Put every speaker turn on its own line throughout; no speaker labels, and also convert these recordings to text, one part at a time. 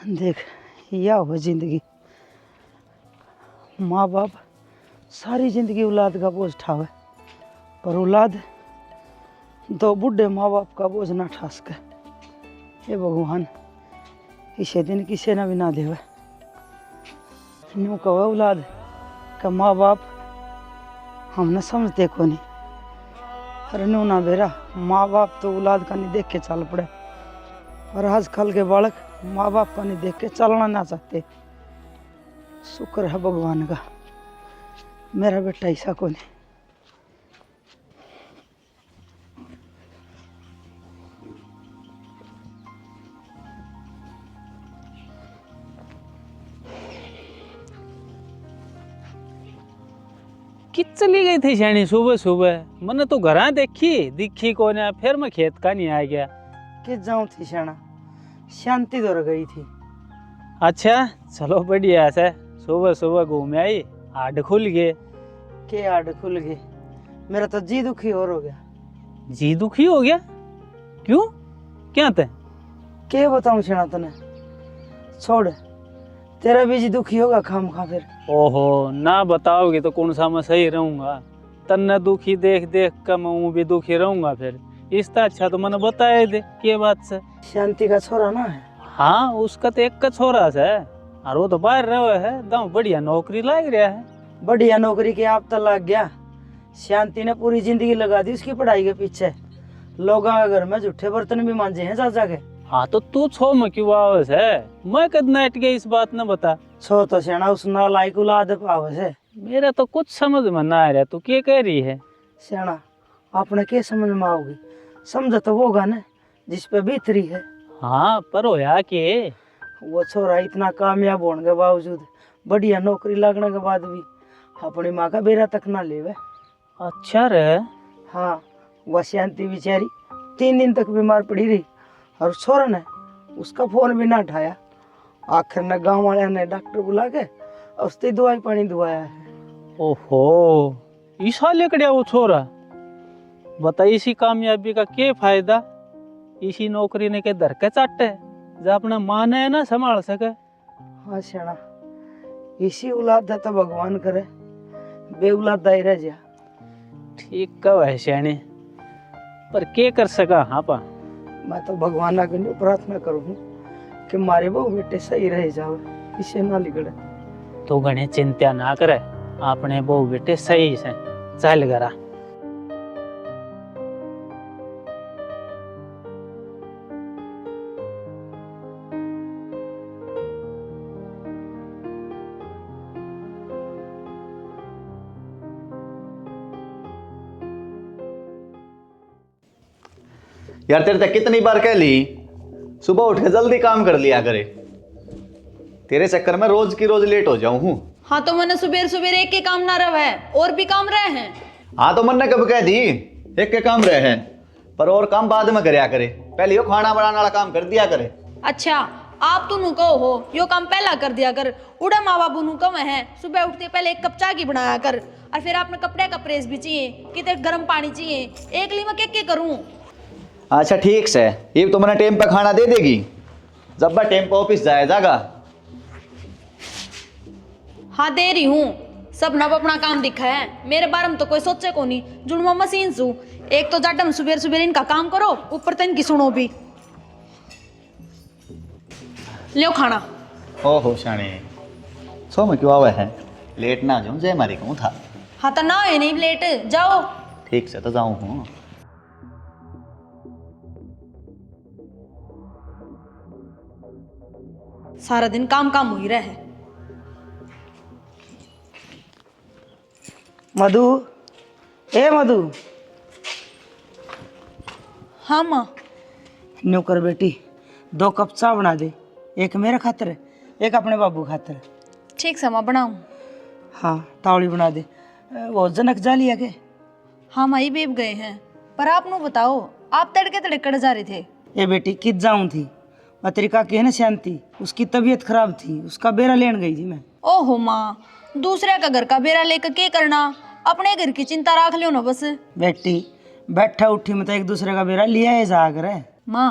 देख यह हो जिंदगी। माँ बाप सारी जिंदगी औलाद का बोझ ठावे, पर औलाद दो बूढ़े माँ बाप का बोझ ना ठा सके। ये भगवान इसे दिन किसी ने भी ना देवे। न्यू कहे औलाद का माँ बाप हमने समझते को नहीं। अरे न्यू ना बेरा, माँ बाप तो औलाद का नहीं देख के चल पड़े, और आजकल के बालक माँ बाप का नहीं देख के चलना ना चाहते। शुक्र है भगवान का, मेरा बेटा ऐसा को नहीं।
कित चली गई थी शैनी सुबह सुबह? मैंने तो घर देखी दिखी को ना, फिर मैं खेत का नहीं आ गया।
कि जाऊं थी शाना, शांति दौर गई थी।
अच्छा चलो बढ़िया से, सुबह सुबह घूम आई, हाड खुल गए।
के आड़ खुल गए, मेरा तो जी दुखी और हो गया।
जी दुखी हो गया? क्यों, क्या थे?
के बताऊं शाना तने, छोड़, तेरा भी जी दुखी होगा खाम खा फिर।
ओहो ना बताओगे तो कौन सा मैं सही रहूंगा? तन्ने दुखी देख देख कर मैं भी दुखी रहूंगा फिर। इससे अच्छा तो मैंने बताया दे के बात से।
शांति का छोरा ना है?
हाँ उसका तो एक का छोरा है, और वो तो बाहर रहे है, गाँव बढ़िया नौकरी लग रहा है।
बढ़िया नौकरी के आप तो लग गया। शांति ने पूरी जिंदगी लगा दी उसकी पढ़ाई के पीछे। लोग घर में झूठे बर्तन भी मांजे हैं चाचा के।
हाँ तो तू छो में क्यों आवस है? मैं कद नाट के इस बात न बता।
छो तो सेना उस नालायक औलाद पावस है।
मेरा तो कुछ समझ में ना आ रहा, तू क्या कह रही है?
सेना आपने के समझ में आओगी? समझ तो होगा ना जिस पे बीतरी है।
हाँ पर होया के
वो छोरा इतना कामयाब होने के बावजूद, बढ़िया नौकरी लगने के बाद भी अपनी माँ का बेरा तक ना लेवे।
अच्छा रे।
हाँ वह शांति बेचारी 3 दिन तक बीमार पड़ी रही, और छोरा ने उसका फोन भी ना उठाया। आखिर में गांव वाले ने डॉक्टर बुला के उसकी दवाई पानी दुआया है।
ओहो ईसा लेकर वो छोरा, बता इसी कामयाबी का क्या फायदा? इसी नौकरी ने के दर के चाटे जो अपना माँ ने ना संभाल सके।
हाँ श्याणा, इसी औलाद तो भगवान करे बे औलाद ही रह जा।
ठीक कह है श्याणे, पर क्या कर सका? हाँ पा
मैं तो भगवान आगे प्रार्थना करूँ कि मारे बहू बेटे सही रह जाओ, इसे ना लिगड़े।
तू घने चिंता ना करे, अपने बहु बेटे सही से चल गरा।
यार तेरे तक कितनी बार कह ली सुबह उठ के जल्दी काम कर लिया करे, तेरे चक्कर में रोज की रोज लेट हो जाऊं हूँ।
हाँ तो मैंने सुबह सुबह एक के काम ना रहा है, और भी काम रहे हैं।
हाँ तो मैंने कब कह दी एक के काम रहे हैं, पर और काम बाद में करया करे, पहले यो खाना बनाने वाला काम कर दिया करे।
अच्छा आप तू कहो हो यो काम पहला कर दिया कर। उड़ा माँ बाबू नु कम है, सुबह उठते पहले एक कप चाय की बनाया कर, और फिर आपने कपड़े का प्रेस भी चाहिए, कितने गर्म पानी चाहिए, एक ली मैं क्या करूँ?
अच्छा ठीक से, ये तो मैंने टाइम पे खाना दे देगी, जब मैं टाइम पे ऑफिस जाया जागा।
हाँ दे रही हूँ, सब नब अपना काम दिखा है, मेरे बारे में तो कोई सोचे को नहीं। जुड़वा मशीन सू, एक तो जाटम सुबह सुबह इनका काम करो, ऊपर तो इनकी सुनो भी। लो खाना।
ओहो शाणे, सो में क्यों आवे है? लेट ना जाऊं, जय मारी कहूँ था।
हाँ तो ना है नहीं लेट जाओ।
ठीक से तो जाऊँ हूँ।
सारा दिन काम काम हो ही रहा है।
मधु, ए मधु।
हाँ माँ।
न्यू कर बेटी, 2 कप चाय बना दे, एक मेरे खातर एक अपने बाबू खातर।
ठीक से माँ बनाऊँ?
हाँ तावड़ी बना दे। वो जनक जा लिया के?
हाँ माँ ही बेब गए हैं, पर आप नु बताओ, आप तड़के तड़कड़ जा रहे थे।
ए बेटी कित जाऊं थी, मैं तेरी काकी है ना शांति, उसकी तबीयत खराब थी, उसका बेरा लेने गई थी मैं।
ओहो माँ, दूसरे का घर का बेरा लेकर क्या करना, अपने घर की चिंता रख लियो ना बस।
बेटी बैठा उठी में तो एक दूसरे का बेरा लिया है जा कर है।
माँ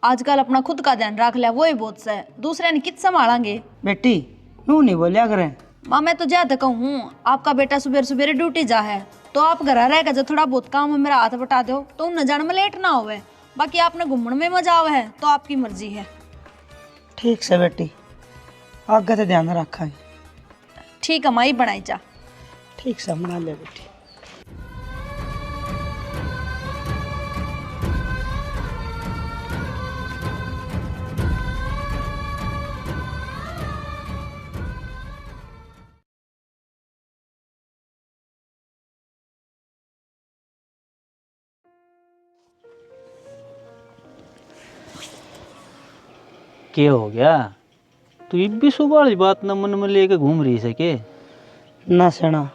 आजकल अपना खुद का ध्यान रख लिया वो ही बहुत सा है, दूसरे ने कित संभालेंगे।
बेटी नू नहीं बोलिया करें।
माँ मैं तो ज्यादा कहूँ, आपका बेटा सुबह सुबह ड्यूटी जा है तो आप घर रहेगा, जो थोड़ा बहुत काम है मेरा हाथ बटा दो तो न जाने में लेट ना होवे। बाकी आपने घूमने में मजा आवे है तो आपकी मर्जी है।
ठीक से बेटी, आगे तो ध्यान रखा है।
ठीक है माई बनाई चा।
ठीक से बना ले बेटी।
क्या हो गया? तू इब भी सुबह वाली बात न मन में लेके घूम रही है के?
ना सेना,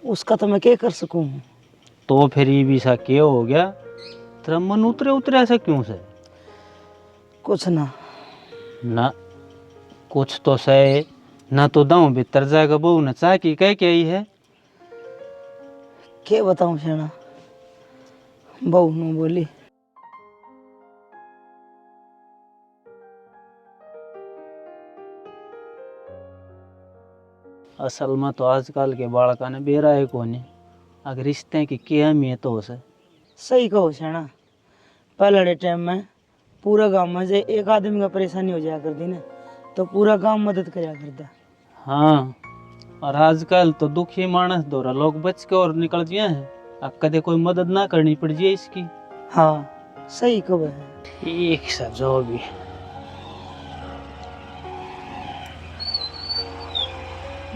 उसका तो मैं क्या कर सकूं।
तो फिर ये भी सा क्या हो गया? तेरा मन उतरे उतरे ऐसा क्यों से?
कुछ ना।
ना कुछ तो सही ना, तो दाऊ भीतर जाएगा बहू ने चाह की कह के आई है।
क्या बताऊं सेना, बहू नू बोली
असल में तो आजकल के बालका ने बेरा है कोनी, अगर रिश्ते की क्या अहमियत हो से।
सही कहो सेना। पहले टाइम में पूरा गांव में जे एक आदमी का परेशानी हो जाया करती ना तो पूरा गांव मदद कराया करता।
हाँ, और आजकल तो दुखी मानस दौरा लोग बच के और निकल गए हैं, अब कदे कोई मदद ना करनी पड़ जाए इसकी।
हाँ सही कहो है।
एक सा जो भी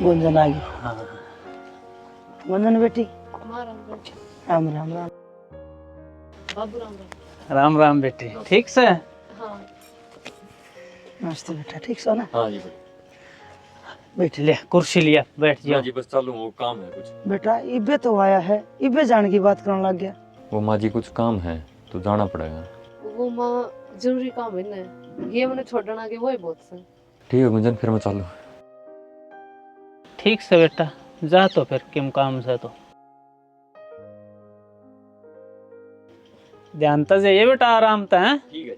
गुंजन आ गई।
हाँ।
गुंजन बेटी राम राम राम।
राम राम बेटे, ठीक से?
नमस्ते बेटा, ठीक सो ना?
हाँ जी
बैठ लिया, कुर्सी लिया, बैठ
भाई।
जाओ।
जी बस चालू, वो काम है कुछ।
बेटा इबे तो आया है, इबे जाने की बात करने लग गया।
वो माँ जी कुछ काम है तो जाना पड़ेगा।
वो माँ जरूरी काम है ना, ये मैंने छोड़ना के वो ही बहुत से।
ठीक है गुंजन, फिर मैं चालू।
ठीक से बेटा, जा तो फिर किम काम से तो ध्यान तो जाइए बेटा, आराम से हैं।
ठीक है।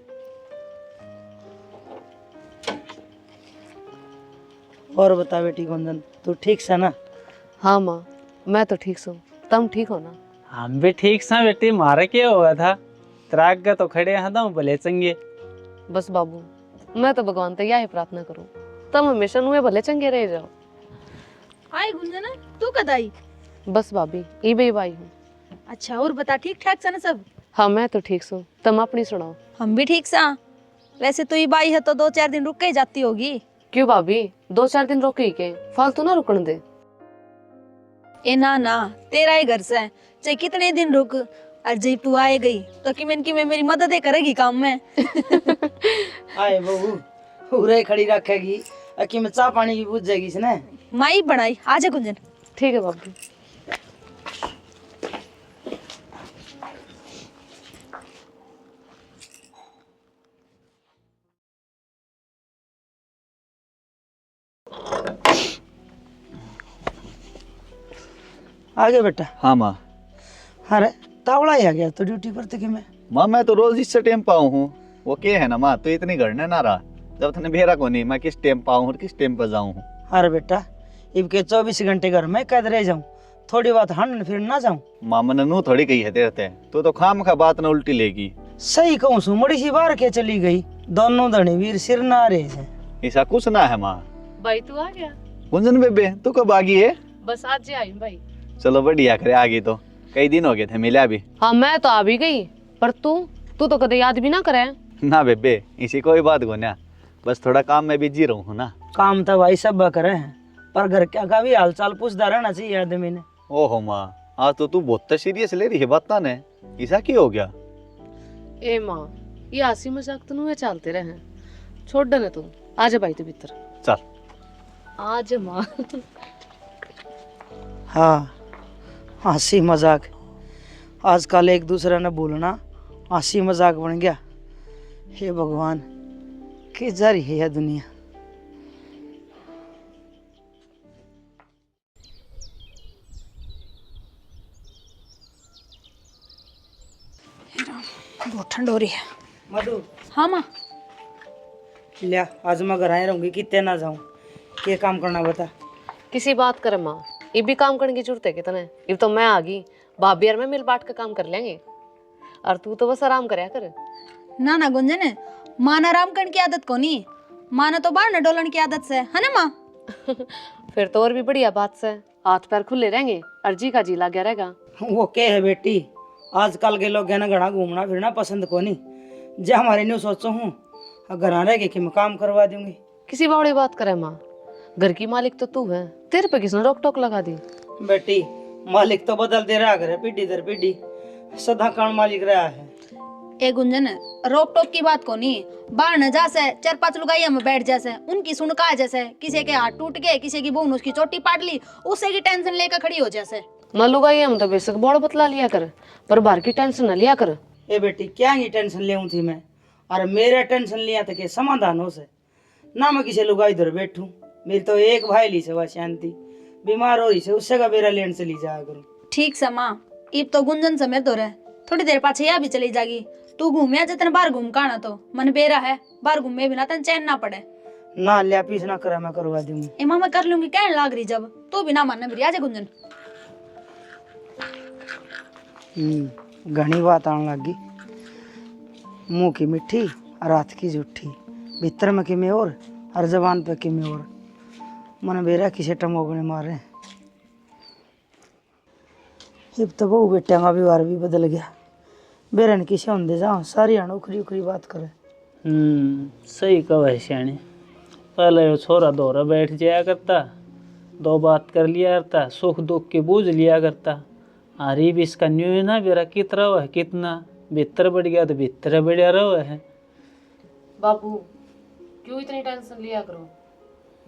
और बता बेटी गुंजन, तू ठीक से ना?
हाँ माँ, मैं तो ठीक हूँ, तुम ठीक हो ना?
हम भी ठीक सा बेटी, मारे क्या हुआ था? त्राग तो खड़े हैं दाऊ भले चंगे।
बस बाबू, मैं तो भगवान से यही प्रार्थना करूँ तुम हमेशा नुए भले चंगे रह जाओ।
आई गुंजन, तू कद आई?
बस भाभी ई भी भाई हूँ।
अच्छा और बता, ठीक ठाक से ना सब?
हाँ मैं तो ठीक हूँ, तुम अपनी सुनाओ।
हम भी ठीक सा। वैसे तो ये बाई है तो 2-4 दिन रुक के ही जाती होगी।
क्यों भाभी, 2-4 दिन रोके ही के, फालतू ना रुकने दे।
ए ना ना, तेरा ही घर से है, चाहे कितने दिन रुक, और जब तू आए गई तो कि मैं मेरी मदद करेगी काम में।
आए बहू, पूरे खड़ी रखेगी कि मैं चाय पानी की पूछ जाएगी इसने।
माई बनाई, आजा गुंजन।
ठीक है भाभी।
आगे बेटा।
हाँ माँ।
अरे तावड़ा ही आ गया तो ड्यूटी पर थे कि
माँ मैं तो रोज इससे टेम पाऊँ हूँ। वो क्या है ना माँ, तो इतनी घड़ने ना रहा, जब तने भेरा को नहीं मैं किस टेम पाऊँ और किस टेम पर जाऊँ।
अरे बेटा, इब के 24 घंटे घर में कैद रह जाऊं, थोड़ी बात हंड फिर ना जाऊं।
माँ मैंने नू थोड़ी कही है तेरे ते, तू तो खाम खा बात न उल्टी लेगी।
सही कहूँ सु, मड़ी सी बार के चली गई, दोनों धनी वीर सिर ना रहे हैं।
ऐसा कुछ ना है माँ।
भाई तू आ गया?
गुंजन बेबे तू कब आ गई है?
बस आज ही आई भाई।
चलो बढ़िया करे, आ गई तो। कई दिन हो गए थे मिला भी।
हाँ मैं तो आ भी गई, पर तू तो कदे याद भी ना करे।
ना बेबे इसी कोई बात को ना, बस थोड़ा काम में बिजी रहूँ हूँ ना।
काम तो भाई सब करे हैं, पर घर क्या का भी हाल चाल पूछता रहना चाहिए आदमी ने।
ओहो माँ, आज तो तू बहुत सीरियस ले रही है बात ने, ऐसा क्यों हो गया?
ए माँ, ये हंसी मजाक तो नुए चलते रहे, छोड़ दे तू। आजा भाई तू भीतर
चल।
आज माँ।
हाँ हंसी मजाक, आजकल एक दूसरे ने बोलना हंसी मजाक बन गया। हे भगवान, के जारी है यह दुनिया।
बहुत ठंड हो रही है।
मधु,
हाँ माँ।
लिया आज मैं घर आए रहूंगी, कितने ना जाऊं, क्या काम करना बता।
किसी बात करे माँ, ये भी काम करने की जरूरत है कितने। ये तो मैं आ गई, भाभी यार मैं मिल बांट के काम कर लेंगे, और तू तो बस आराम करया कर।
ना ना गुंजन, माँ ने आराम करने की आदत को नहीं, माँ ने तो बाहर न डोलन की आदत से है ना माँ।
फिर तो और भी बढ़िया बात से, हाथ पैर खुले रहेंगे और जी का जी लग गया रहेगा।
वो क्या है बेटी, आजकल के लोग है ना घना घूमना फिरना पसंद को नहीं, जो हमारे नहीं सोचो हूँ घर आ रहे कि मैं काम करवा दूंगी।
किसी बड़ी बात करे माँ, घर की मालिक तो तू है, तेरे पे किसने रोक टोक लगा दी।
बेटी मालिक तो बदलते रहा करे, पीढ़ी दर पीढ़ी सदा कौन मालिक रहा है।
ए गुंजन, रोक टोक की बात को नहीं, बाहर न जा से 4-5 लुगाइया में बैठ जैसे, उनकी सुन का जैसे, किसी के हाथ टूट गए, किसी की बहन उसकी चोटी पाट ली, उससे की टेंशन लेकर खड़ी हो जैसे।
मालू भाई हम तो बेशक बड़ बतला लिया कर, पर बाहर की टेंशन न लिया कर।
ए बेटी क्या ही टेंशन ले थी मैं, और मेरा टेंशन लिया था कि समाधान हो से ना, मैं किसी लुगाई इधर बैठूं। मेरी तो एक भाई ली से वह शांति, बीमार हो रही से उससे का बेरा लेन से ली जाया करूं।
ठीक से माँ, इब तो गुंजन समेत हो रहे, थोड़ी देर पाछे या भी चली जागी। तू घूमिया जितने बार घूम का ना, तो मन बेरा है, बाहर घूमे बिना तन चैन ना पड़े।
ना लिया पीस ना करा, मैं करवा दूंगी।
ए माँ मैं कर लूंगी, कहने लाग रही जब, तू बिना मानने मेरी आजा गुंजन।
घनी बात आने लगी, मुंह की मिठी और हाथ की जूठी, भीतर में किमें और हर जबान पे किमें और, मन बेरा किसे टमोगने मारे। अब तो बहु बेटिया का व्यवहार भी बदल गया, बेरन किसे होंदे जाओ सारी हण उखरी उखरी बात करे।
सही कहा है श्याणी। पहले वो छोरा दोहरा बैठ जाया करता, 2 बात कर लिया करता, सुख दुख के बूझ लिया करता। अरे भी इसका न्यू है ना, बेरा कितना हुआ है, कितना भीतर बढ़ गया तो भीतर बढ़िया रहो है।
बाबू क्यों इतनी टेंशन लिया करो,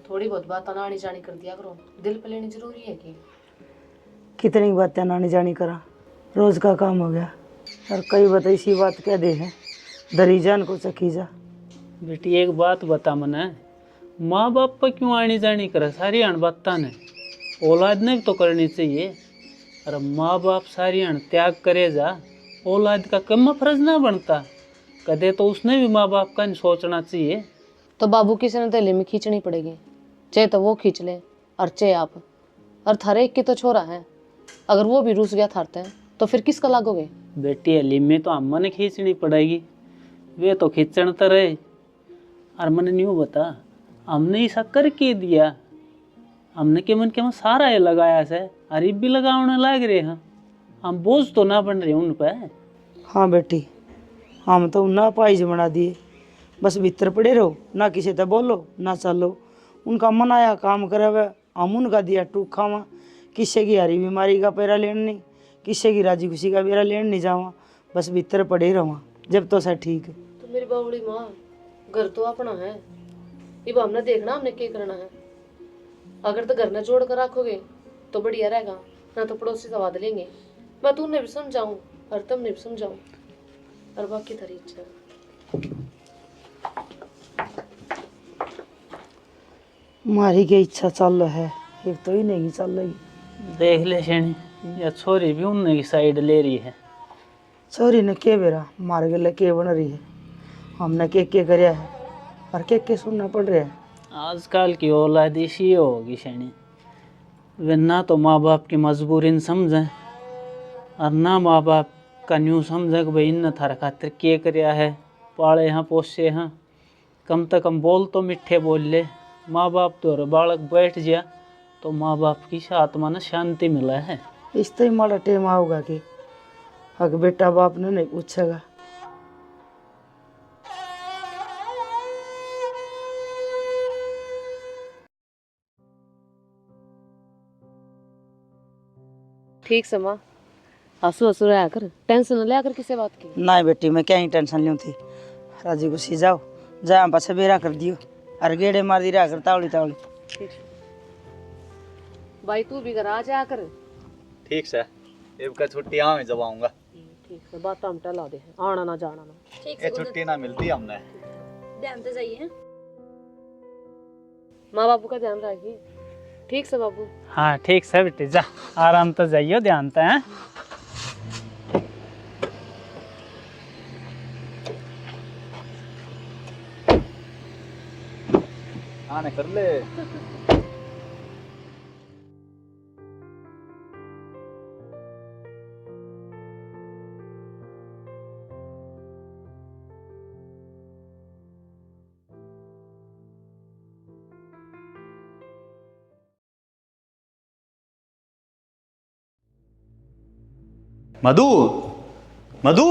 थोड़ी बहुत बात आनी जानी कर दिया करो, दिल पे लेनी जरूरी है कि।
कितनी बातें नानी जानी करा, रोज का काम हो गया, और कई बात इसी बात कह दे है, दरी जान को चखी जा।
बेटी एक बात बता मने, माँ बाप पर क्यों आनी जानी करे, सारी हण बाता ने औलाद ने भी तो करनी चाहिए। अरे माँ बाप सारी हण त्याग करे जा, औलाद का कम फर्ज ना बनता, कदे तो उसने भी माँ बाप का नहीं सोचना चाहिए।
तो बाबू किसी ने दिल्ली में खींचनी पड़ेगी, चाहे तो वो खींच ले और चाहे आप, और थारे एक की तो छोरा है, अगर वो भी रूस गया थारते हैं तो फिर किसका लागोगे।
बेटी अली में तो अम्मा ने खींचनी पड़ेगी, वे तो खींचन तो रहे। और मन न्यू बता, हमने ऐसा कर के दिया, हमने के मन के में सारा ये लगाया से, अरे भी लगाने लग रहे हैं, हम बोझ तो ना बन रहे उन पे।
हाँ बेटी, हम तो ना पाइज बना दिए, बस भीतर पड़े रहो, ना किसी से बोलो ना चलो, उनका मन आया काम करे हुए, हम उनका दिया टूक खावा, किसी की हरी बीमारी का पैरा लेन नहीं, किसी की राजी खुशी का पैरा लेन नहीं जावा, बस भीतर पड़े रहो जब तो सर ठीक है।
तो मेरी बावड़ी माँ, घर तो अपना है, अब हमने देखना हमने क्या करना है। अगर तो घर ने जोड़ कर रखोगे तो बढ़िया रहेगा, ना तो पड़ोसी सवाद लेंगे। मैं तुमने भी समझाऊं और तुमने भी समझाऊं, और बाकी तेरी इच्छा है।
मारी की इच्छा चल रहा है, ये तो ही नहीं चल रही।
देख ले शेणी, या छोरी भी उनने की साइड ले रही है।
छोरी ने के बेरा मार गले के बन रही है, हमने के करया है और के सुनना पड़ रहा है।
आजकल की औलाद इसी होगी शेणी, वे ना तो माँ बाप की मजबूरी समझें, और ना माँ बाप का न्यू समझे कि भाई इन थारा खातिर के करया है, पाले हैं पोसे हैं। कम से कम बोल तो मिठे बोल ले, माँ बाप तो बालक बैठ गया तो माँ बाप की आत्मा ने शांति मिला है।
इस तो ही माड़ा टेम आओगा कि हक बेटा बाप ने नहीं पूछेगा।
ठीक से माँ, हंसू हंसू रहा कर, टेंशन न लिया कर किसी बात की।
ना बेटी मैं क्या ही टेंशन लूँ थी, राजी खुशी जाओ, जा पास बेरा कर दियो और गेड़े मार दी रहा कर तावली तावली।
ठीक है भाई, तू भी घर आ जा कर।
ठीक से, अब का छुट्टी यहाँ में जब आऊँगा।
ठीक है, बात हम टला दे, आना ना जाना ना।
ठीक
ये
से
छुट्टी ना मिलती हमने।
ध्यान से जाइए।
माँ बापू का ध्यान रखिए। ठीक से बाबू।
हाँ ठीक से बेटी, जा आराम तो जाइयो, ध्यान तो है।
आने कर ले। मधु, मधु,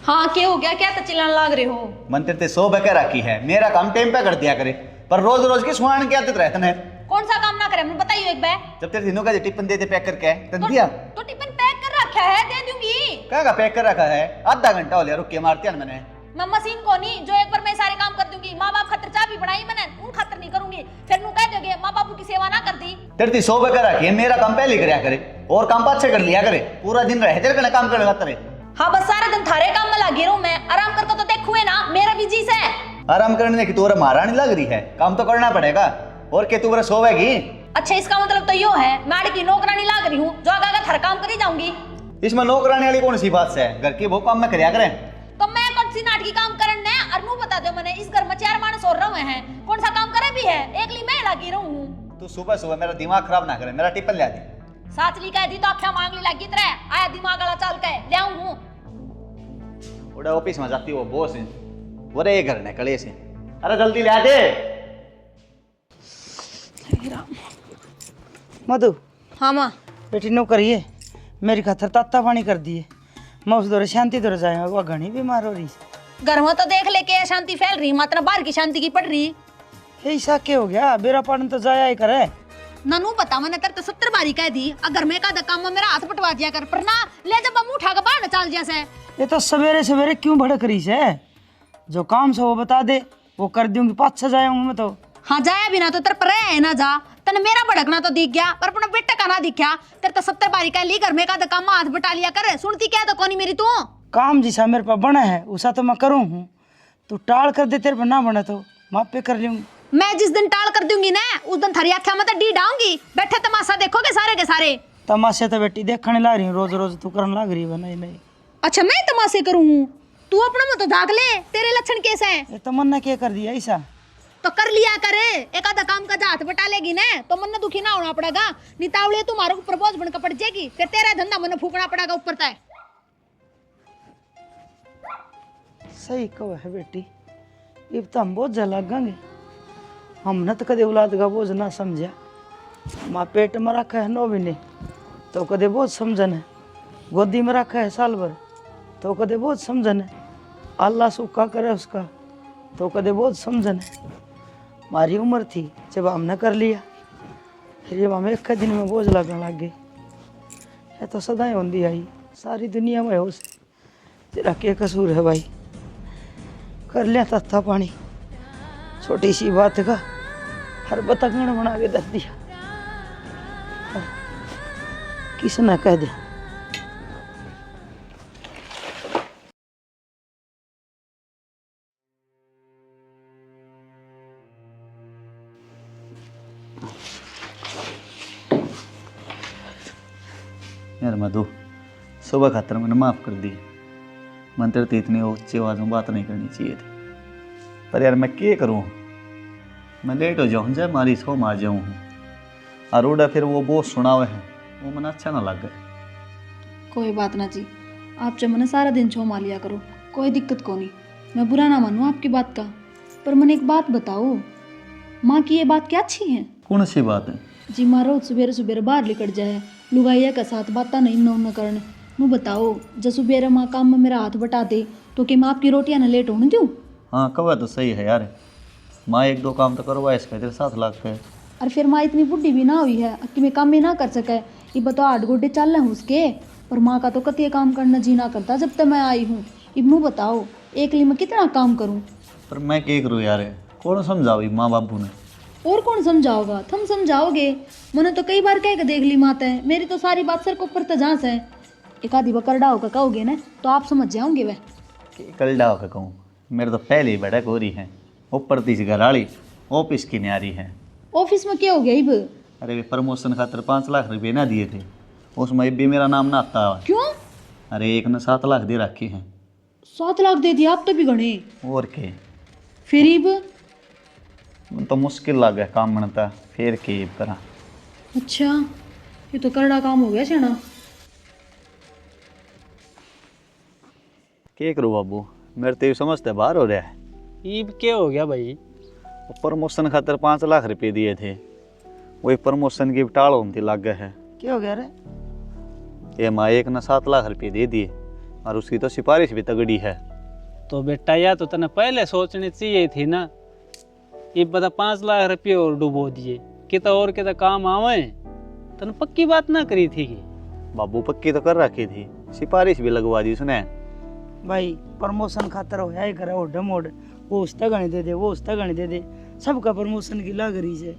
हाँ क्या हो गया, क्या तो चिल्लाने लग रहे हो?
मन तेरे सो बके रखी है, मेरा काम टाइम पे कर दिया करे, पर रोज रोज की सुहान क्या आदत रहता है।
कौन सा काम ना करे मुझे बताइए एक बार।
जब तेरे दिनों का टिफिन देते पैक करके तन दिया।
तो टिफिन पैक कर रखा है, दे दूंगी।
क्या का पैक कर रखा है? आधा घंटा हो लिया, रुक के मारते हैं मैंने।
मैं मशीन को नहीं जो एक बार मैं सारे काम कर दूंगी। माँ बाप खातर चाय भी बनाई मैंने, उन खातर नहीं करूंगी। फिर नु कह दोगे माँ बापू की सेवा ना कर दी।
तेरे सो बके रखी है, मेरा काम पहले करया करे और काम पाछे कर लिया करे। पूरा दिन रहे तेरे काम करने खातर।
हाँ बस सारा दिन थारे काम में लगी रहूं मैं, आराम करके तो देखुए ना, मेरा भी जी से।
आराम करने की तोरा महारानी लग रही है, काम तो करना पड़ेगा। और के तू सोवेगी?
अच्छा इसका मतलब तो यो है मैं की नौकरानी लाग रही हूँ, जो आगा थारा काम करी जाऊंगी।
इसमें नौकरानी वाली कौन सी बात है? घर की वो काम में करया करें।
तो मैं कौन सी नाटकी काम करने और नू बता दो मैंने इस घर में 4 मानस और रहे हैं, कौन सा काम करे भी है? एकली मैं लगी रहूं।
तू सुबह सुबह मेरा दिमाग खराब ना करे, मेरा टिफिन ला दे।
साचली कह दी तो आख्या मांगली लगी तरह आया दिमाग वाला चाल के ले आऊं।
उड़ा ऑफिस में जाती वो बॉस है, वो रे घर ने कले से। अरे जल्दी ला दे।
मधु
हाँ माँ
बेटी नो करिए, मेरी खातर ताता पानी कर दिए। मैं उस दौरे शांति दौरे जाए, वो घनी बीमार हो रही।
घर में तो देख ले के शांति फैल रही, मात्र बाहर की शांति की पड़ रही।
ऐसा क्या हो गया? बेरा पानी तो जाया ही करे।
ननू पता मैंने तेरे तो 70 बारी कह दी अगर मैं का काम में मेरा हाथ पटवा दिया कर, पर ना ले जब हम उठा के बाहर चल जैसे।
ये तो सवेरे सवेरे क्यों भड़क रही है? जो काम से वो बता दे, वो कर दूंगी। 5-6 जाऊंगी मैं तो।
हाँ जाया बिना तो तेरे पर है ना जा, तने मेरा भड़कना तो दिख गया पर अपना बेटा का ना दिखा। तेरे तो 70 बारी कह ली घर में का काम में हाथ बटा लिया कर, सुनती क्या तो कौन मेरी तू?
काम जिसा मेरे पास बना है उसा तो मैं करूँ हूँ। तू टाल कर दे, तेरे पर ना बना तो माँ पे कर लूंगी।
मैं जिस दिन टाल कर दूंगी ना उस दिन थारी आख्या में तो डी डाऊंगी। बैठे तमाशा देखोगे सारे के सारे।
तमाशे तो बेटी देखने ला रही हूँ, रोज रोज तू करने लग रही है। नहीं नहीं,
अच्छा मैं तमाशे करूँ? तू अपना में तो दाग ले, तेरे लक्षण कैसे हैं?
ये तमन्ना क्या कर दिया ऐसा?
तो कर लिया करे, एक आधा काम का हाथ बटा लेगी ना तो मन दुखी ना होना पड़ेगा। नितावले तुम्हारे ऊपर बोझ बनकर पड़ जाएगी, फिर तेरा धंधा मन फूकना पड़ेगा ऊपर तय।
सही कहो है बेटी, अब तो हम बोझ लगेंगे। हमने तो कदे औलाद का बोझ ना समझा। माँ पेट में रखा है 9 महीने तो कदे बोझ समझन है, गोदी में रखा है साल भर तो कदे बोझ समझन है, अल्लाह सूखा करे उसका तो कदे बोझ समझन है। हमारी उम्र थी जब हमने कर लिया, फिर जब हमें एक दिन में बोझ लगने लग गई। ये तो सदाएं होती आई, सारी दुनिया में हो से। तेरा क्या कसूर है भाई? कर लिया तत्ता पानी, छोटी सी बात का हर बतंगड़ बना के दस दिया। किस ना कह दे।
यार मधु, सुबह खातर मैंने माफ़ कर दी। मन तेरे तो इतनी ऊंची आवाज़ में बात नहीं करनी चाहिए थी, पर यार मैं क्या करूँ? मैं लेट हो जाऊँ, जब मारी सो मार जाऊँ और उड़ा फिर वो बहुत सुना हुआ है, वो मन अच्छा ना लग गया।
कोई बात ना जी, आप जब मैंने सारा दिन छो मार लिया करो, कोई दिक्कत को नहीं। मैं बुरा ना मानूँ आपकी बात का, पर मैंने एक बात बताओ, माँ की ये बात क्या अच्छी है?
कौन सी बात है?
जी माँ रोज सुबेरे सुबेरे बाहर निकल जाए, लुगाइया के साथ बात नहीं न करने। मैं बताओ जब सुबेरे माँ काम में मेरा हाथ बटा दे तो कि मैं आपकी रोटियां न लेट होने दूँ?
हाँ कब तो सही है यार, माँ 1-2 काम तो करवा इसका तेरे 7 लाख का है।
और फिर माँ इतनी बुढ़ी भी ना हुई है कि मैं काम भी ना कर सके। ये बताओ 8 गोडे चल रहे हैं उसके, पर माँ का तो कति काम करना जी ना करता जब तक मैं आई हूँ। इब्नू बताओ एकली मैं कितना काम करूँ?
पर मैं क्या करूँ यार, कौन समझाओ माँ बाबू ने?
और कौन समझाओगा? तुम समझाओगे। मैंने तो कई बार कह के देख ली माता है, मेरी तो सारी बात सर को ऊपर तजांस है। एक आधी बकरडा होकर कहोगे ना तो आप समझ जाओगे। वह
कलडा होकर कहूँ, मेरे तो पहले ही बड़ा गोरी है, ऊपर तीस घराड़ी, ऑफिस की न्यारी है।
ऑफिस में क्या हो गया? इब
अरे वे प्रमोशन खातर 5 लाख रुपये ना दिए थे, उसमें भी मेरा नाम ना आता है।
क्यों?
अरे एक ने 7 लाख दे रखे हैं।
7 लाख दे दिया आप तो भी गणे।
और के
फिर इब
मन तो मुश्किल लगे काम बनता फिर की करा।
अच्छा, ये तो करड़ा काम हो गया सेना।
क्या करूँ बाबू, मेरे तो ये समझते बाहर हो रहा है।
ईब क्या हो गया भाई?
प्रमोशन खातर 5 लाख रुपए दिए थे, वही प्रमोशन की टाल होती लग गए है।
क्या हो गया रे?
ये माँ एक ना 7 लाख रुपए दे दिए और उसकी तो सिफारिश भी तगड़ी है।
तो बेटा या तो तने पहले सोचनी चाहिए थी ना। ये बता 5 लाख रुपये और डुबो दिए, कितना और कितना काम आवे। तने पक्की बात ना करी थी कि?
बाबू पक्की तो कर रखी थी, सिफारिश भी लगवा दी उसने।
भाई प्रमोशन खातर हो या करे ओड मोड, वो उसका गणी दे दे, वो उसका गणी दे दे, सबका प्रमोशन की लाग रही है।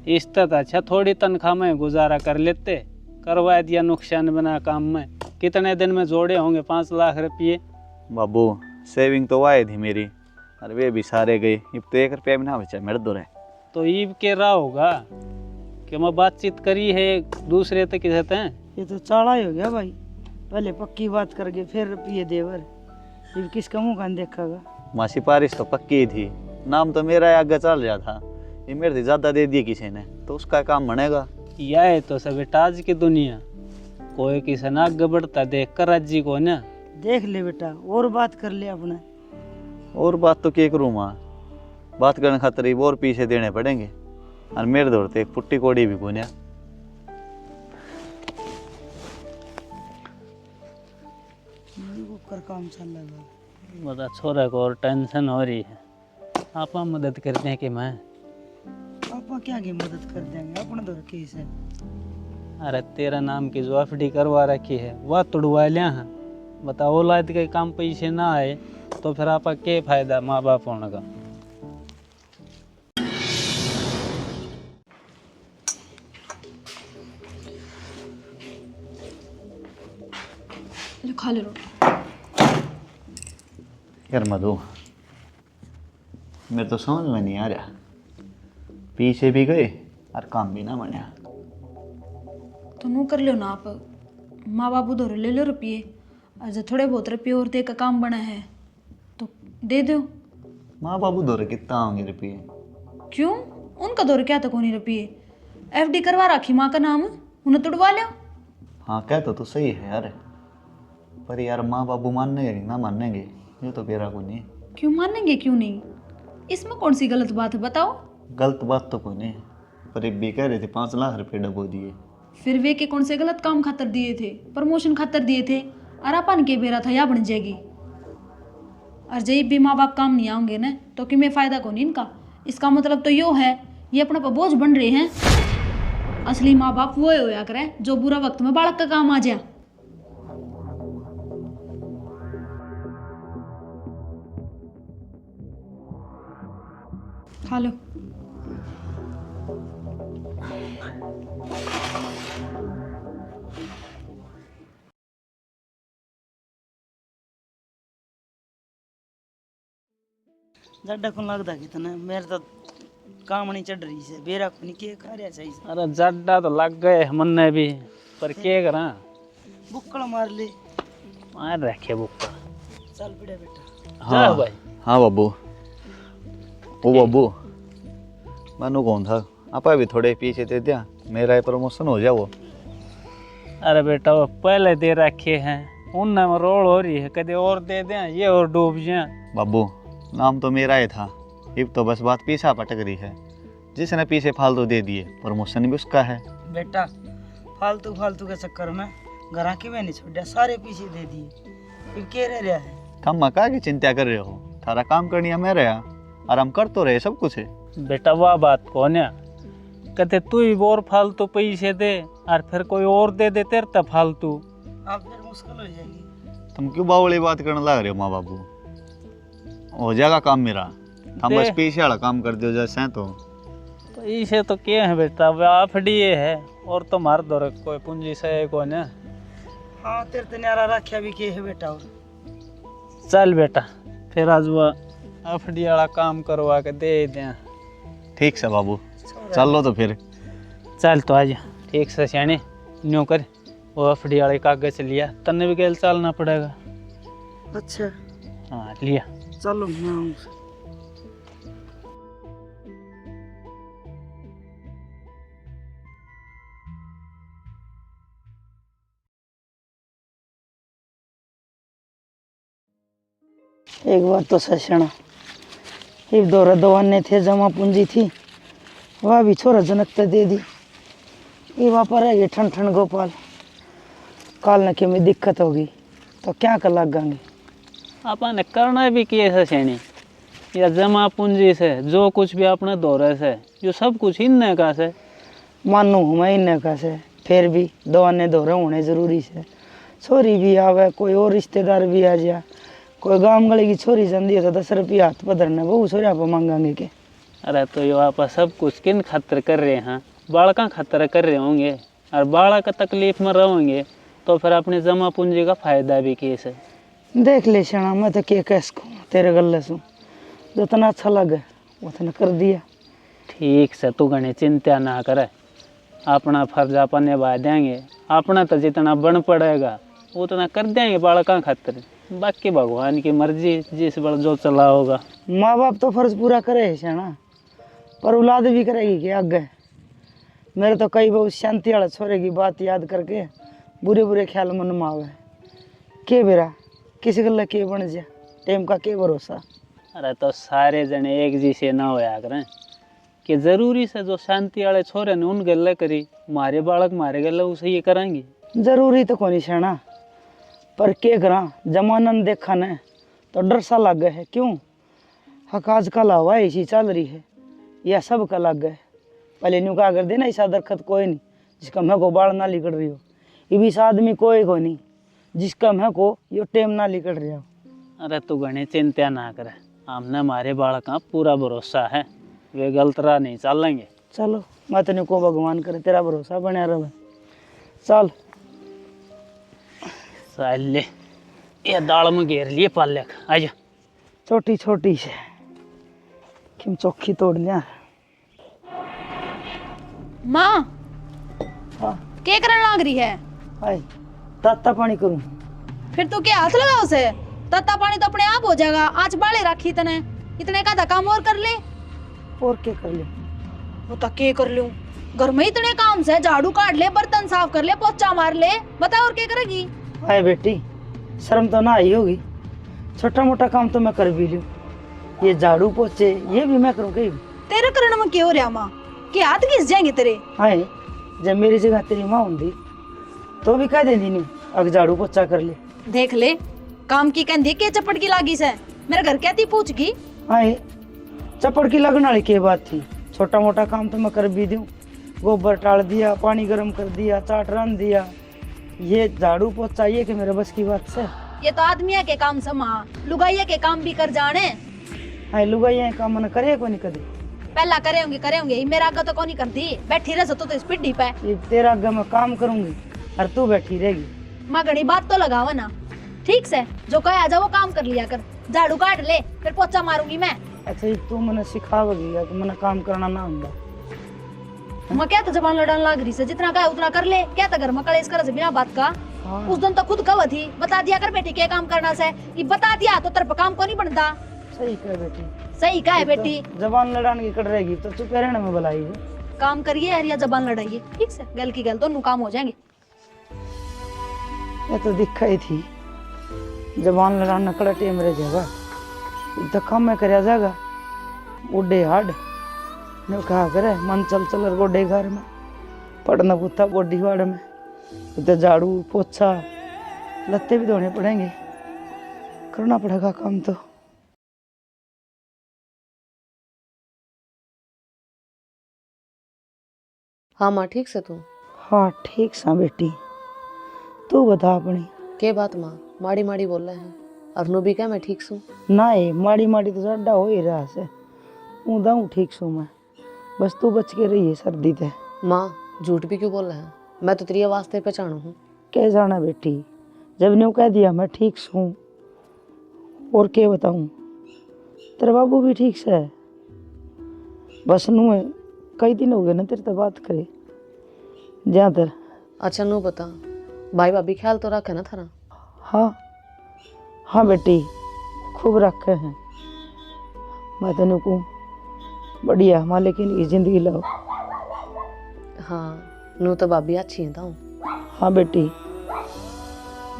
इस तरह अच्छा थोड़ी तनख्वाह में गुजारा कर लेते, करवा दिया नुकसान बना काम में। कितने दिन में जोड़े होंगे 5 लाख रुपये?
बाबू सेविंग तो वाए थी मेरी, और वे भी सारे गए। अब तो 1 रुपया भी ना बचा मेरे दो।
तो ईब के रहा होगा कि मैं बातचीत करी है एक दूसरे तक कहते हैं।
ये तो चाला ही हो गया भाई, पहले पक्की बात करके फिर रुपये देवर, ये किसका मुँह कान देखेगा।
माँ सिफारिश तो पक्की ही थी, नाम तो मेरा आगे चल रहा था। ये मेरे से ज़्यादा दे दिए किसी ने तो उसका काम बनेगा।
यह है तो सब आज की दुनिया, कोई किसी ना आगे बढ़ता देख कर राजी को ना।
देख ले बेटा, और बात कर ले अपने।
और बात तो क्या करूँ माँ, बात करने खातर ही और पीछे देने पड़ेंगे, और मेरे दौड़ते एक पुट्टी कोड़ी भी गुनिया।
कर काम चल लगा।
बता छोरा को और टेंशन हो रही है, आप मदद करते हैं कि मैं?
पापा क्या की मदद कर देंगे, अपने तो केस है।
अरे तेरा नाम की जो एफडी करवा रखी है वह तुड़वा लिया है। बता औलाद के काम पैसे ना आए तो फिर आपका क्या फायदा माँ बाप होने का?
खा ले रोटी।
यार मधु, मेरे तो समझ में नहीं आ रहा, पीछे भी गए और काम भी ना बना।
तो नू कर लो ना आप, माँ बाबू धोरे ले लो रुपये, और जो थोड़े बहुत रुपये और दे का काम बना है तो दे दो।
माँ बाबू दौरे कितना होंगे रुपये?
क्यों, उनका दौरे क्या तक होनी रुपये? एफडी करवा रखी माँ का नाम, उन्हें तुड़वा लो।
हाँ कह तो सही है यार, पर यार माँ बाबू मानेंगे ना मानेंगे ये तो बेरा को नहीं।
क्यों मानेंगे, क्यों नहीं? इसमें कौन सी गलत बात है बताओ?
गलत बात तो कोई नहीं, पर एक भी कह रहे थे 5 लाख रुपए डबो दिए।
फिर वे के कौन से गलत काम खातर दिए थे? प्रमोशन खातर दिए थे, और अपन के बेरा था या बन जाएगी। और जब भी माँ बाप काम नहीं आएंगे ना तो कि मैं फायदा को नहीं इनका। इसका मतलब तो यो है ये अपने पर बोझ बन रहे हैं। असली माँ बाप वो होया करे जो बुरा वक्त में बालक का काम आ जाए। खा लो।
जड्डा कौन लगता कितना, मेरे तो काम नहीं चढ़ रही से, बेरा को नहीं के खा रहा चाहिए।
अरे जड्डा तो लग गए मन भी, पर क्या करा?
बुक्कड़ मार ले।
मार रखे बुक्का।
चल पड़े बेटा।
हाँ भाई।
हाँ बाबू, ओ बाबू मानो कौन था आप भी थोड़े पीछे दे दिया, मेरा प्रमोशन हो जाए वो।
अरे बेटा वो पहले दे रखे हैं, उनमें रोल हो रही है, कदे और दे दें ये और डूब जाए।
बाबू नाम तो मेरा ही था, अब तो बस बात पीछा पटक रही है। जिसने पीछे फालतू दे दिए प्रमोशन भी उसका है।
बेटा फालतू फालतू के चक्कर में घर के में नहीं छोड़ा, सारे पीछे दे दिए, फिर क्या रह रहा है?
तुम मका की चिंता कर रहे हो, थारा काम करनी है मेरे यहाँ, और हम कर तो रहे सब कुछ है।
बेटा वह बात कौन है, कहते तू ही और फालतू पैसे दे और फिर कोई और दे दे तेरे तब फालतू।
अब फिर मुश्किल हो जाएगी।
तुम क्यों बावली बात करने लग रहे हो माँ बाबू? हो जाएगा काम मेरा, हम बस पीछे वाला काम कर दो जैसे तो
इसे तो क्या है बेटा, वह एफडी है और तो मार दो कोई पूंजी से कौन है।
हाँ तेरे तो न्यारा रखा भी के है बेटा। और
चल बेटा फिर आज वह एफडी वाला काम करवा के दे दें।
ठीक से बाबू, चल लो तो फिर।
चल तो आज ठीक से सियाने न्यू कर, वो एफडी वाले कागज लिया, तन्ने भी गैल चलना पड़ेगा।
अच्छा।
啊 हाँ लिया।
चलो मैं आऊँ। एक बार तो सशना एक दौरा दवाने थे जमा पूंजी थी वह भी छोरा जनकता दे दी ये वहाँ पर है ठन ठन गोपाल काल न के में दिक्कत होगी तो क्या कर लगांगे।
अपन करना भी किए से सेनी या जमा पूंजी से जो कुछ भी अपने दौरे से जो सब कुछ इनने का से
मानू हूँ मैं इन्हें का से फिर भी दवाने दौरे होने जरूरी से छोरी भी आवे कोई और रिश्तेदार भी आ जाए कोई गांव गली की छोरी जंदी है तो 10 रुपया हाथ पधरने बहु छोरिया पर मांगांगे के।
अरे तो ये आप सब कुछ किन खातर कर रहे हैं बालका खातर कर रहे होंगे और बालक तकलीफ में रहोगे तो फिर अपने जमा पूंजी का फायदा भी कैसे।
देख ले शना मैं तो के कैस को तेरे गले सु जितना अच्छा लगे उतना कर दिया।
ठीक से तू घनी चिंता ना करे अपना फर्ज अपन निभा देंगे अपना तो जितना बन पड़ेगा उतना कर देंगे बालका खातिर बाकी भगवान की मर्जी जिस बल जो चला होगा।
माँ बाप तो फर्ज पूरा करे है शना पर औलाद भी करेगी कि आगे। मेरे तो कई बहुत शांति वाले छोरे की बात याद करके बुरे बुरे ख्याल मन में आवे के बेरा किसी गल के बन जा टाइम का के भरोसा।
अरे तो सारे जने एक जैसे ना होया करें कि जरूरी से जो शांति वाले छोरे ने उन गल्ले करी मारे बालक मारे गल्ले उसे ये कराएंगे
जरूरी तो कोनी शना पर के करा जमाना ने देखा न तो डर सा लग गया है क्यों हक आजकल हवा ऐसी चल रही है यह सब का लग गया। पहले न्यू का कर देना ऐसा दरखत कोई नहीं जिसका मैं को बाढ़ ना लिकड़ रही हो ये भी आदमी कोई को नहीं जिसका मैं को यो टेम ना लिकड़ रहा हो।
अरे तू घनी चिंता ना करे हमने हमारे बालक का पूरा भरोसा है वे गलत राह नहीं चलेंगे।
चलो मैं तेने को भगवान करे तेरा भरोसा बना रहे चल
चल ले ये दाल में घेर लिए पाले आजा
छोटी छोटी से किम चौखी तोड़ लिया।
माँ
हाँ
क्या करने लग रही है।
हाय ताता पानी करूं
फिर तू क्या हाथ लगाओ उसे तत्ता पानी तो अपने आप हो जाएगा आज बाले रखी इतने का काम और कर ले।
और क्या कर ले
वो तो के कर लूं घर में इतने काम से झाड़ू काट ले बर्तन साफ कर ले पोछा मार ले बता और क्या करेगी।
हाय बेटी शर्म तो ना आई होगी छोटा मोटा काम तो मैं कर भी लूं ये झाड़ू पोछे ये भी मैं करूं कहीं
तेरे करने में क्या हो रहा माँ के हाथ घिस जाएंगे तेरे।
हाय जब मेरी जगह तेरी माँ होंगी तो भी कह देंगी नहीं अगर झाड़ू पोछा कर ले
देख ले काम की कहती के चपट की लागी से मेरे घर क्या थी पूछ की।
हाय चपड़ की लगने वाली क्या बात थी छोटा मोटा काम तो मैं कर भी दूं गोबर टाल दिया पानी गर्म कर दिया चाट रन दिया ये झाड़ू पोछा ये कि मेरे बस की बात से।
ये तो आदमिया के काम से माँ लुगाइया के काम भी कर जाने।
हाय लुगाइया काम मन करे को नहीं कदे
पहला करे होंगे मेरा आगे तो कौन नहीं करती बैठी रह तो इस पिड्डी पे
ये तेरा आगे मैं काम करूंगी और तू बैठी रहेगी।
माँ घड़ी बात तो लगावा ना ठीक से जो कहे आजा वो काम कर लिया कर झाड़ू काट ले फिर पोछा मारूंगी मैं।
अच्छा ये तू मैंने सिखावेगी कि मैंने काम करना ना ਹੁੰਦਾ।
मैं क्या तो जबान लड़ाने लग रही से जितना कहे उतना कर ले क्या था घर में कलेश कर बिना बात का।
हाँ।
उस दिन तो खुद कह थी बता दिया कर बेटी क्या काम करना से ये बता दिया तो तेरे पे काम को नहीं बनता।
सही कह बेटी
सही कहा है बेटी
जबान लड़ाने की कट रहेगी तो चुप रहने में भलाई है।
काम करिए यार या जबान लड़ाइए ठीक से गल की गल दोनों काम हो जाएंगे।
ये तो दिखा ही थी जबान लड़ाना कड़ा टेम रह जाएगा तो काम में करया जाएगा उड़े हाड ने कहा करे मन चल चल गोडे घर में पढ़ना पुता गोडी वाड़ में इधर झाड़ू पोछा लत्ते भी धोने पड़ेंगे करना पड़ेगा काम तो।
हाँ माँ ठीक से तू
हाँ ठीक सा बेटी तू बता अपनी
के बात माँ माड़ी माड़ी बोल रहे हैं और नु भी क्या मैं ठीक सू
ना माड़ी माड़ी तो ज्यादा हो ही रहा से ऊँदा हूँ ठीक सू मैं बस तू बच के रही है सर्दी ते।
माँ झूठ भी क्यों बोल रहे हैं मैं तो तेरी आवाज़ से पहचानू हूँ।
क्या जाना बेटी जब ने कह दिया मैं ठीक हूँ और क्या बताऊँ तेरा बाबू भी ठीक से है बस नू कई दिन हो गए ना तेरे तो बात करे जहाँ तर।
अच्छा नु बता भाई भाभी ख्याल तो रखे ना थारा।
हाँ हाँ बेटी खूब रखे हैं मैं तेन को बढ़िया माँ लेकिन ये जिंदगी लाओ।
हाँ नु तो भाभी अच्छी है ताऊ।
हाँ बेटी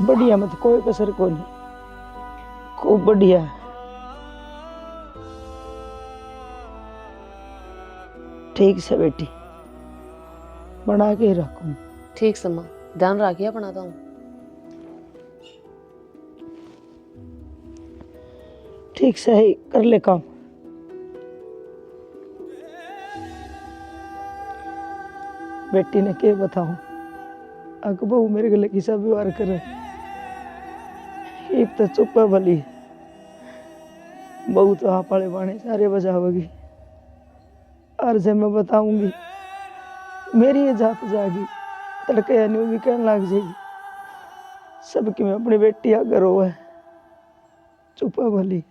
बढ़िया मत कोई कसर को नहीं खूब बढ़िया ठीक से बेटी, बना के ही रखूँ।
ठीक से माँ, ध्यान रखिए बनाता हूँ।
ठीक से ही कर ले काम। बेटी ने क्या बताऊं, अक बहू मेरे गले की सब व्यवहार करे, एक तो चुप है भली, बहू तो आप वाले बाणे सारे बजावेगी, और जब मैं बताऊंगी मेरी ये जात जागी, तड़के या न्यू भी कहने लग जाएगी सबकी मैं अपनी बेटी आगे रो है, चुप है भली।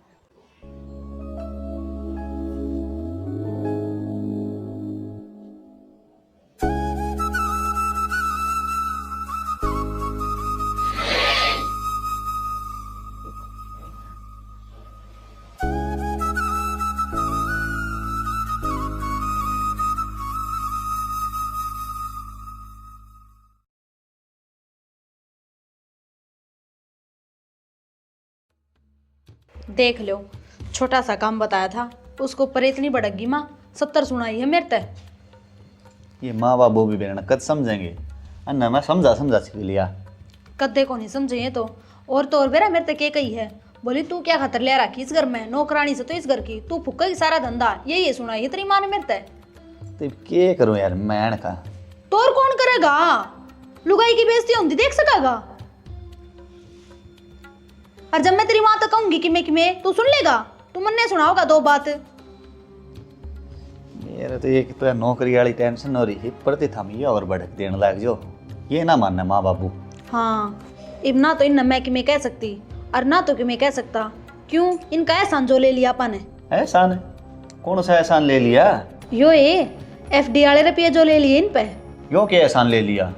देख लो, छोटा सा काम बताया था, उसको ऊपर इतनी भड़कगी माँ, 70 सुनाई है मेरे तय।
ये माँ बाप वो भी बेरना कद समझेंगे, अन्ना मैं समझा समझा सीख लिया।
कद्दे को नहीं समझे ये तो और बेरा मेरे तक के कही है, बोली तू क्या खतर ले रखी इस घर में, नौकरानी से तो इस घर की, तू फुक्का की सारा धंधा, ये सुनाई है तेरी माँ ने मेरे तय।
तो क्या करूं यार मैं का,
तो और कौन करेगा, लुगाई की बेइज्जती होती देख सकेगा। और जब मैं तेरी माँ तो कहूंगी कि मैं तू सुन लेगा, तू मन ने सुनाओगा दो बात।
मेरे तो एक तो नौकरी वाली टेंशन हो रही है, पढ़ते था ये और भड़क देने लग जो, ये ना मानना माँ बाबू।
हाँ, अब ना तो इन मैं कि मैं कह सकती और ना तो कि मैं कह सकता, क्यों इनका एहसान जो ले लिया अपन ने।
एहसान? कौन सा एहसान ले लिया?
यो ये FD वाले रुपये जो ले लिए इन पे।
यो क्या एहसान ले लिया,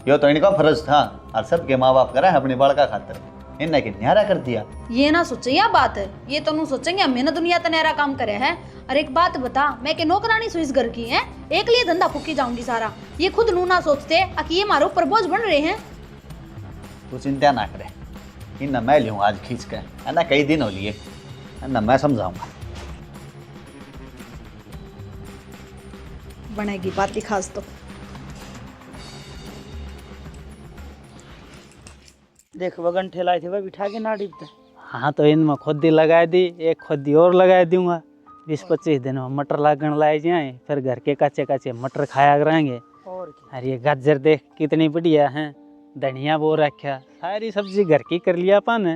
यो तो इनका फर्ज था, और सबके माँ बाप करा है अपने बड़का खातर, इनने कि न्यारा कर दिया।
ये ना सोचे यह बात है, ये तो नहीं सोचेंगे हमें ना दुनिया तो नहरा काम करे है। और एक बात बता, मैं के नौकरानी सुइस घर की है, एक लिए धंधा फूकी जाऊंगी सारा, ये खुद नू ना सोचते कि ये मारो ऊपर बोझ बन रहे हैं।
तू चिंता ना करे, इन मैं लूँ आज खींच के, है ना, कई दिन हो लिए, है ना, मैं समझाऊंगा।
बनेगी बात खास तो।
देख वगन ठेलाए थे वह बिठा के ना डिपते।
हाँ तो इनमें खुदी लगा दी, एक खुदी और लगा दूंगा, 20-25 दिन में मटर लागण लाए जाए, फिर घर के कच्चे कच्चे मटर खाया करेंगे।
और क्या,
अरे ये गाजर देख कितनी बढ़िया है, धनिया बो रखा, सारी सब्जी घर की कर लिया अपन।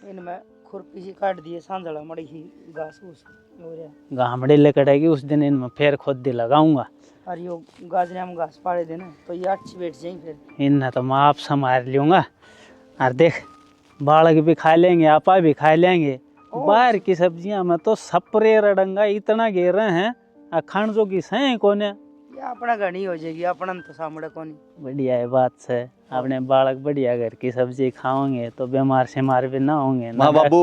इनमें खुरपी सी काट दिए, सांझड़ा मड़ी ही घास फूस हो रहा।
गामड़े लेकड़ेगी उस दिन इनमें फिर खुदी लगाऊंगा।
और यो गाजरे में घास पाड़े देना तो ये अच्छी बैठ जाए, फिर
इन्हें तो मैं आप संभाल लूँगा। और देख बालक भी खा लेंगे, आपा भी खा लेंगे। बाहर की सब्जियां में तो सपरे रडंगा इतना घेर रहे हैं, खान जो की सही कोने।
ये अपना घनी हो जाएगी, अपना तो सामने कोनी।
बढ़िया है बात से, अपने बालक बढ़िया घर की सब्जी खाओगे तो बीमार शेमार भी ना होंगे।
माँ बाबू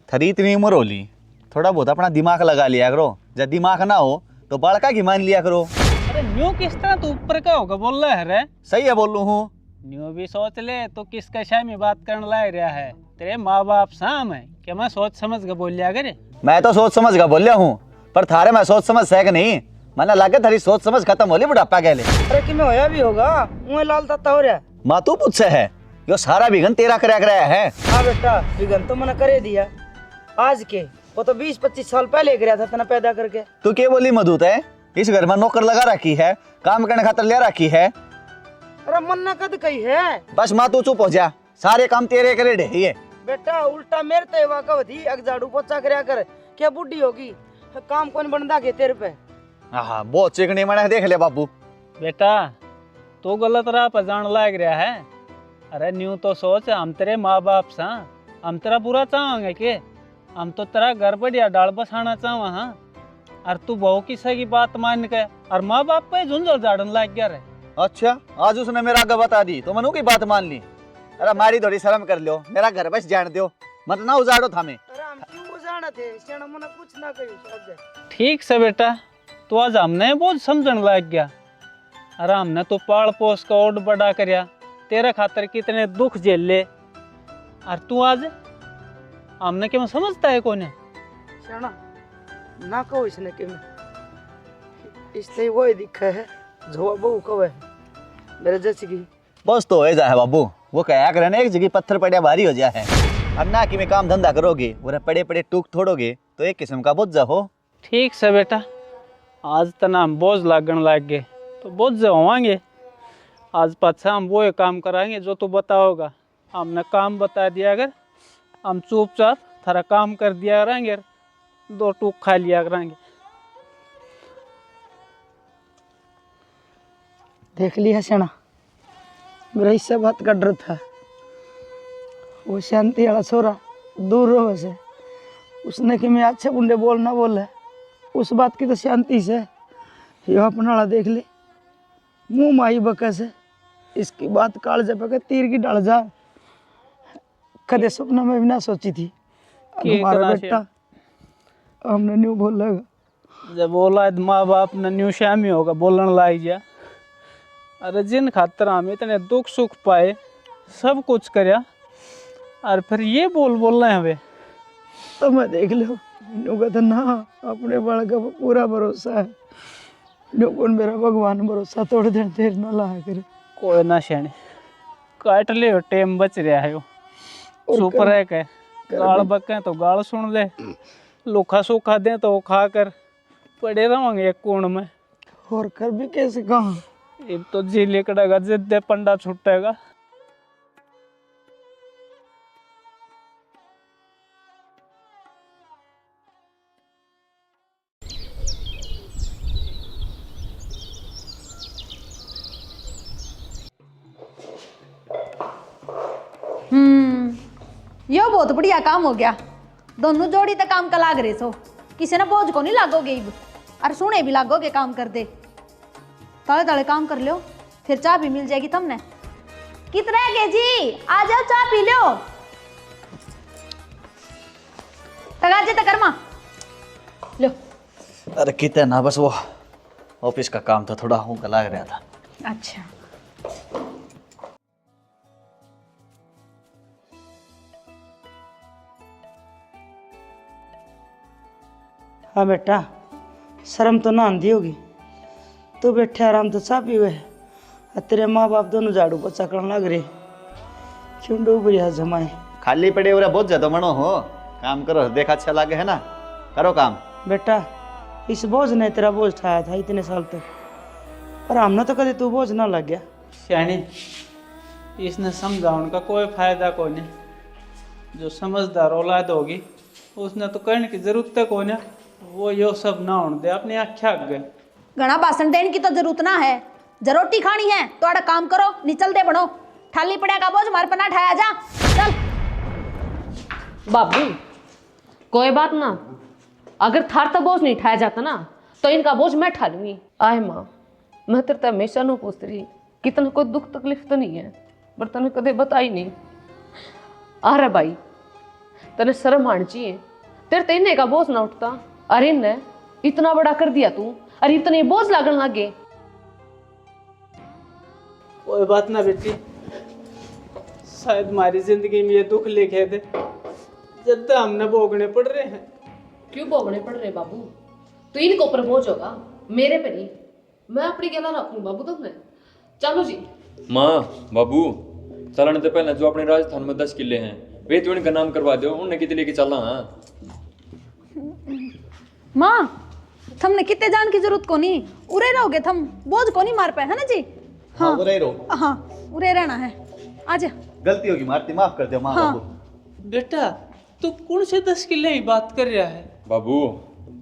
थरी इतनी उम्र हो ली, थोड़ा बहुत अपना दिमाग लगा लिया करो, जब दिमाग ना हो तो बालका की मान लिया करो।
अरे न्यू किस तरह तू ऊपर का होगा बोल रहा है रे?
सही है बोल हूँ।
न्यू भी सोच ले तो किसका शाय में बात करने लाग रहा है, तेरे माँ बाप साम है क्या? मैं सोच समझ के बोल लिया करे।
मैं तो सोच समझ का बोल लिया हूँ, पर थारे मैं सोच समझ है कि नहीं, मैंने लगे थारी सोच समझ खत्म हो ली बुढ़ापा गए।
अरे कि मैं होया भी होगा, मुँह लाल तत्ता हो रहा।
माँ तू पूछ से है, यो सारा बिगन तेरा कराया है।
हाँ बेटा, विगन तो मैंने करे दिया आज के, वो तो 20-25 साल पहले गिरा था तना पैदा करके।
तू क्या बोली मधुत है, इस घर में नौकर लगा रखी है, काम करने खातर ले रखी है।
अरे मन्ना कद कही है।
बस माँ तू चुप हो जा, सारे काम तेरे करे ढे।
बेटा उल्टा मेरे ते वाकव थी, अग झाड़ू पोछा करया कर, क्या बुढ़ी होगी, काम कौन बनदा के तेरे पे।
हाँ बहुत चिकनी मना देख ले बाबू।
बेटा तू गलत राह पर जान लाग रहा है। अरे न्यू तो सोच, हम तेरे माँ बाप सा, हम तेरा बुरा चाहेंगे के? हम तो तेरा घर बढ़िया डाल बसाना चाहवा। हाँ, और तू बहू की सही बात मान के और माँ बाप पे झुंझुल झाड़न लाग गया रे।
अच्छा आज उसने मेरा आगे बता दी तो मनु की बात मान ली। अरे मारी थोड़ी शर्म कर लो, मेरा घर बस जान दो, मत ना उजाड़ो थामे।
अरे हम क्यों जाना थे, सियाना मना कुछ ना कहियो।
ठीक से बेटा, तो आज हमने बहुत समझन लाग गया। अरे हमने तो पाल पोस का ओड बड़ा करया, तेरे खातर कितने दुख झेल ले, और तू आज हमने क्यों समझता है कोने?
सियाना ना कहो इसने कि इसलिए वो ही दिखा है जो बहू कब है मेरे जैसी की।
बस तो हो जाए बाबू, वो कहा करे ना एक जगह पत्थर पड़िया भारी हो जाए। अब ना कि में काम धंधा करोगे और पड़े पड़े टूक थोड़ोगे तो एक किस्म का बोझ हो।
ठीक से बेटा, आज तना हम बोझ लागण लाग गए तो बोझ होवांगे। आज पाछा हम वो काम कराएंगे जो तू बताओगा। हमने काम बता दिया, अगर हम चुपचाप थारा काम कर दिया करेंगे, 2 टूक खा लिया करेंगे।
देख लिया सेना, मेरा इससे बात कर रहा था। वो शांति वाला छोरा दूर रहो से, उसने कि मैं अच्छे बुंडे बोलना बोले, उस बात की तो शांति से ये अपना वाला देख ले, मुंह माई बकस है। इसकी बात काल जब के तीर की डाल जा, कदे सपना में भी ना सोची थी। अब
के
हमारा
करा से?
बेटा हमने न्यू बोलेगा।
जब औलाद माँ बाप ने न्यू शामी होगा बोलने लाग जा। अरे जिन खातर हम इतने दुख सुख पाए, सब कुछ करया, और फिर ये बोल रहे हैं वे।
तो मैं देख लो न्यू कहता ना अपने बड़ का पूरा भरोसा है। न्यू कौन मेरा भगवान भरोसा तोड़ दे, देर ना ला करे।
कोई ना शाने, काट ले टेम बच रहा है।
और
चुप
कर-
रह के, गाल बके तो गाल सुन ले, लूखा सूखा दे तो वो खा कर पड़े रहेंगे एक कोण में।
और कर भी कैसे कहा।
अब तो जी लिकड़ेगा, जिद्दे पंडा छुटेगा।
यो बहुत बढ़िया काम हो गया। दोनों जोड़ी तक काम का लाग रहे सो, किसी ने बोझ को नहीं लागोगे इब, और सुने भी लागोगे काम कर दे। ताले ताले काम कर लो, फिर चाय भी मिल जाएगी तुमने। कितने के जी आ जाओ, चाय पी लो। तगाजे तक कर्मा लो।
अरे कितने ना, बस वो ऑफिस का काम था, थोड़ा हूँ लग रहा था।
अच्छा
हाँ बेटा, शर्म तो ना आंधी होगी। तू बैठे आराम तो चाह पीवे, और तेरे माँ बाप दोनों झाड़ू पोछा करने लग रहे। क्यों डूब रही है जमाए।
खाली पड़े हुए बहुत ज्यादा मनो हो, काम करो, देखा अच्छा लगे है ना, करो काम।
बेटा इस बोझ ने तेरा बोझ उठाया था इतने साल तक, पर हमने तो कभी तू बोझ ना लग गया।
शानी, इसने समझाने का कोई फायदा कोई नहीं। जो समझदार औलाद होगी उसने तो कहने की जरूरत है कोई ना, वो यो सब ना होने दे, अपनी आख्या गए।
घना भाषण देने की तो जरूरत ना है। जो रोटी खानी है तो आड़ा काम करो, निचल दे बनो। थाली पड़ा का बोझ मार पना ठाया जा, चल।
बाबू कोई बात ना, अगर थार तो बोझ नहीं उठाया जाता ना तो इनका बोझ मैं उठा लूंगी। आए माँ, मैं तेरे तो हमेशा नो पूछ रही कितना कोई दुख तकलीफ तो नहीं है, पर तने कदे बताई नहीं। अरे भाई तने शर्म आनी चाहिए, तेरे तो इन्हें का बोझ ना उठता, अरे इन्हें इतना बड़ा कर दिया तू, अरे इतने बोझ लागन लगे।
कोई बात ना बेटी, शायद हमारी जिंदगी में ये दुख लिखे थे जब तक हमने भोगने पड़ रहे हैं।
क्यों भोगने पड़ रहे बाबू? तो इनको ऊपर बोझ होगा, मेरे पे नहीं। मैं अपनी गला रखूं बाबू तुमने। चलो जी।
माँ बाबू, चलाने से पहले जो अपने राजस्थान में 10 किले हैं वे तो इनका नाम करवा दो, उन्हें कितने लेके चलना है।
माँ थमने कितने जान की जरूरत को नहीं, उरे रहोगे थम, बोझ को नहीं मार पाए, है ना जी?
हाँ वो रहो,
हाँ उरे रहना है। आजा।
गलती होगी मारती, माफ कर दो माँ
हाँ।
बाबू।
बेटा तू कौन से 10 किले की बात कर रहा है?
बाबू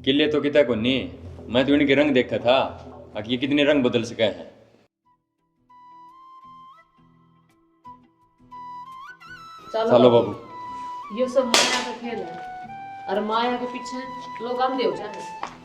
किले तो किता को नहीं, मैं तो इनके रंग देखा था, आखिर ये कितने रंग बदल सके हैं। चलो बाबू।
ये सब माया का खेल है, और माया के पीछे लोग अंधे हो जाए।